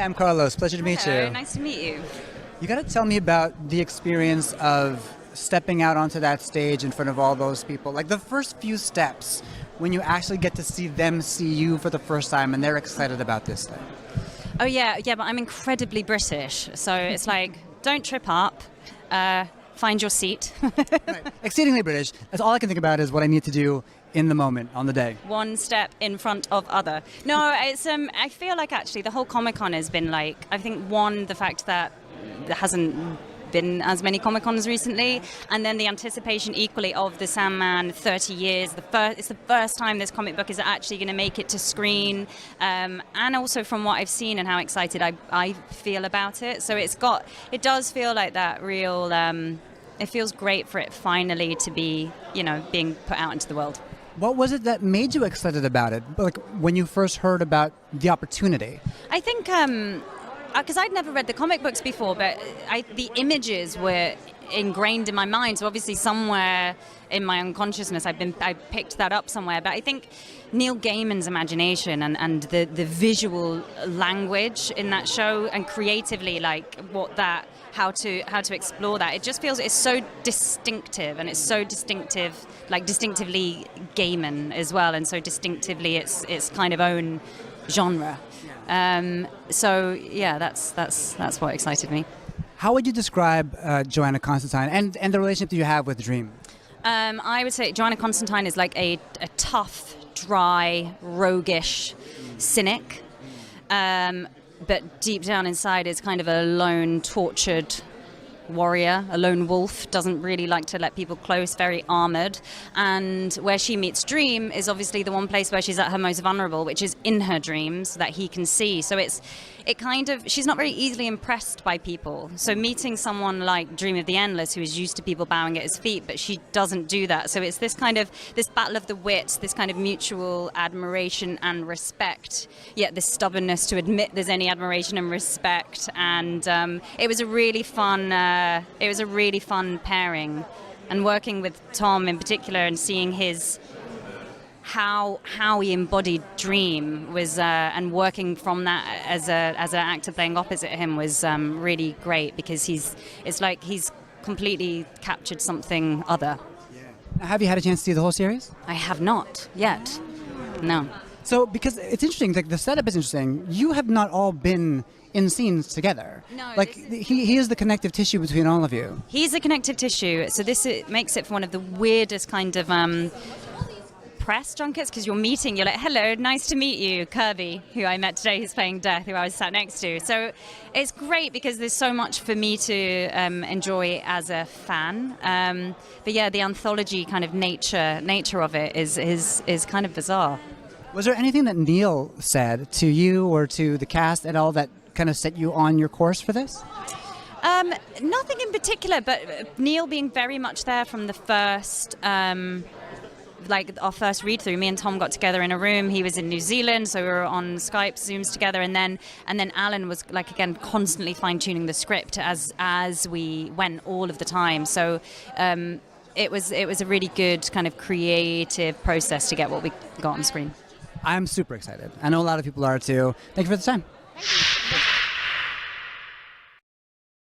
I'm Carlos. Pleasure to meet Hello, you. nice to meet you. You got to tell me about the experience of stepping out onto that stage in front of all those people. Like the first few steps when you actually get to see them see you for the first time and they're excited about this thing. Oh yeah, but I'm incredibly British, so it's like, don't trip up, find your seat. Right. Exceedingly British. That's all I can think about is what I need to do in the moment, on the day. One step in front of other. No, it's I feel like actually the whole Comic-Con has been like, I think one, the fact that there hasn't been as many Comic-Cons recently, and then the anticipation equally of the Sandman 30 years. It's the first time this comic book is actually going to make it to screen, and also from what I've seen and how excited I feel about it. So it does feel like that real, it feels great for it finally to be, being put out into the world. What was it that made you excited about it? Like when you first heard about the opportunity? I think because I'd never read the comic books before, but the images were ingrained in my mind. So obviously somewhere in my unconsciousness, I picked that up somewhere. But I think Neil Gaiman's imagination and the visual language in that show, and creatively how to explore that, it just feels it's so distinctive, and it's so distinctive, like distinctively Gaiman as well, and so distinctively its kind of own genre. So yeah, that's what excited me. How would you describe Joanna Constantine and the relationship that you have with Dream? I would say Joanna Constantine is like a tough, dry, roguish cynic, but deep down inside is kind of a lone, tortured warrior, a lone wolf, doesn't really like to let people close, very armored. And where she meets Dream is obviously the one place where she's at her most vulnerable, which is in her dreams that he can see. So she's not very easily impressed by people. So meeting someone like Dream of the Endless, who is used to people bowing at his feet, but she doesn't do that. So it's this battle of the wits, this kind of mutual admiration and respect, yet this stubbornness to admit there's any admiration and respect. And it was a really fun pairing, and working with Tom in particular and seeing how he embodied Dream was, and working from that as an actor playing opposite him was really great, because it's like he's completely captured something other. Yeah. Have you had a chance to see the whole series? I have not yet. No. So, because it's interesting, like the setup is interesting. You have not all been in scenes together. No, he is the connective tissue between all of you. He's the connective tissue. So makes it one of the weirdest kind of press junkets, because you're like, hello, nice to meet you, Kirby, who I met today, who's playing Death, who I was sat next to. So it's great because there's so much for me to enjoy as a fan. But yeah, the anthology kind of nature of it is kind of bizarre. Was there anything that Neil said to you or to the cast at all that kind of set you on your course for this? Nothing in particular, but Neil being very much there from the first, our first read through. Me and Tom got together in a room. He was in New Zealand, so we were on Skype, Zooms together, and then Alan was constantly fine tuning the script as we went all of the time. So it was a really good kind of creative process to get what we got on screen. I'm super excited. I know a lot of people are too. Thank you for the time. Thank you.